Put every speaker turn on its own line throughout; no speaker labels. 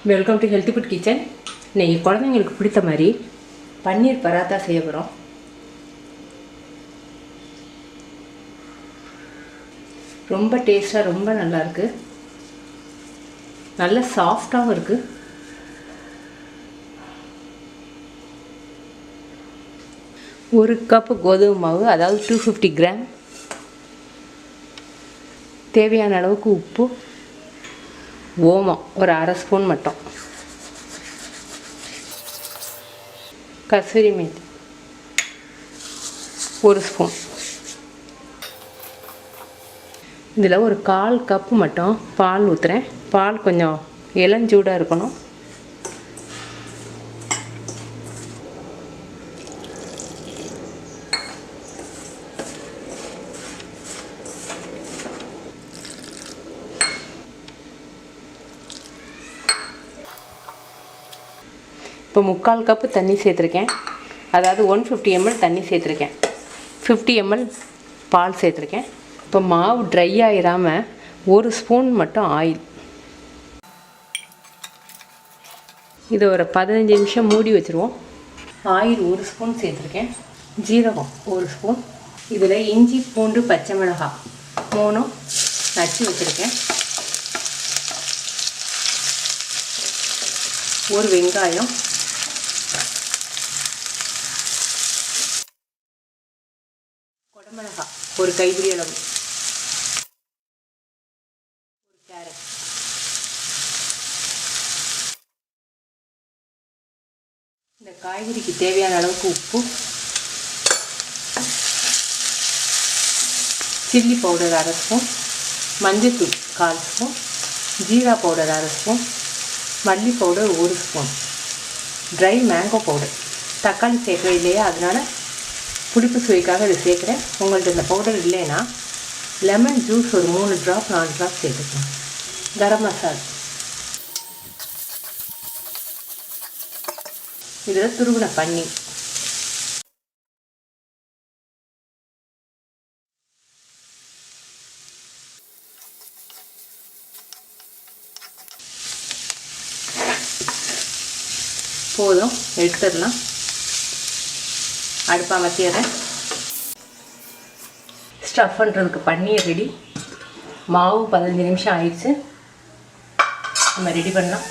Welcome to healthy food kitchen. இன்றைக்கி குழந்தைங்களுக்கு பிடித்த மாதிரி பன்னீர் பராத்தா செய்ய போகிறோம். ரொம்ப டேஸ்ட்டாக ரொம்ப நல்லாயிருக்கு, நல்ல சாஃப்டாகவும் இருக்குது. ஒரு கப்பு கோதுமை மாவு, அதாவது 250 கிராம். தேவையான அளவுக்கு உப்பு, ஓமம் ஒரு அரை ஸ்பூன் மட்டும், கசூரி மேத்தி ஒரு ஸ்பூன். இதில் ஒரு 1/4 கப்பு மட்டும் பால் ஊற்றுறேன். பால் கொஞ்சம் இளஞ்சூடாக இருக்கணும். இப்போ 3/4 கப்பு தண்ணி சேர்த்துருக்கேன், அதாவது 150 ml தண்ணி சேர்த்துருக்கேன், 50 ml பால் சேர்த்துருக்கேன். இப்போ மாவு ட்ரை ஆகிடாமல் ஒரு ஸ்பூன் மட்டும் ஆயில். இதை ஒரு 15 நிமிஷம் மூடி வச்சுருவோம். ஆயில் ஒரு ஸ்பூன் சேர்த்துருக்கேன், ஜீரகம் ஒரு ஸ்பூன். இதில் இஞ்சி பூண்டு பச்சை மிளகாய் 3 நச்சு வச்சுருக்கேன், ஒரு வெங்காயம், குடமிளகாய் ஒரு கைப்பிடி அளவு, ஒரு கேரட், இந்த காய்கறிக்கு தேவையான அளவுக்கு உப்பு, சில்லி பவுடர் அரை ஸ்பூன், மஞ்சள்தூள் 1/4 ஸ்பூன், ஜீரா பவுடர் அரை ஸ்பூன், மல்லி பவுடர் ஒரு ஸ்பூன், ட்ரை மேங்கோ பவுடர். தக்காளி சேர்க்கவே இல்லையா, அதனால் புளிப்பு சுவைக்காக இதை சேர்க்குறேன். உங்கள்கிட்ட இந்த பவுடர் இல்லைன்னா லெமன் ஜூஸ் ஒரு 3 ட்ராப் 4 ட்ராப் சேர்த்துக்கலாம். கரம் மசாலா, இதில் துருவின பன்னீர், போதும், எடுத்துடலாம். அடுப்பை அமர்த்திடுறேன். ஸ்டஃப் பண்ணுறதுக்கு பன்னீர் ரெடி. மாவு 15 நிமிஷம் ஆயிடுச்சு. நம்ம ரெடி பண்ணலாம்.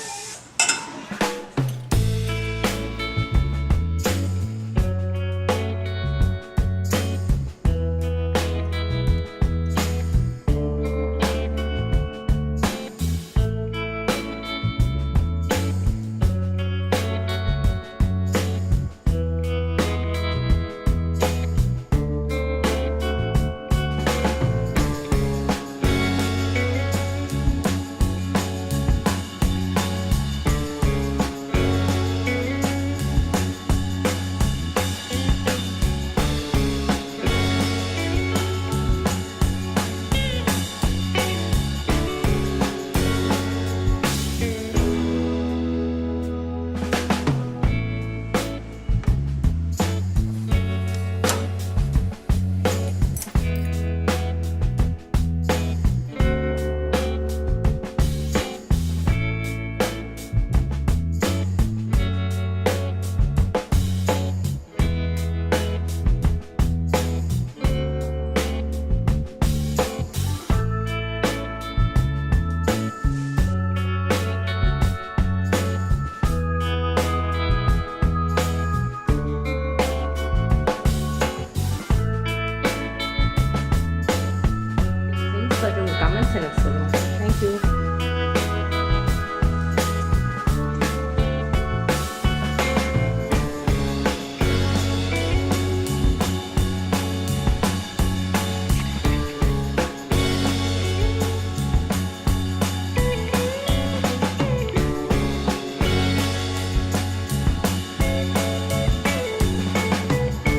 கமெண்ட்ஸ் எனக்கு சொல்லுங்கள். தேங்க்யூ.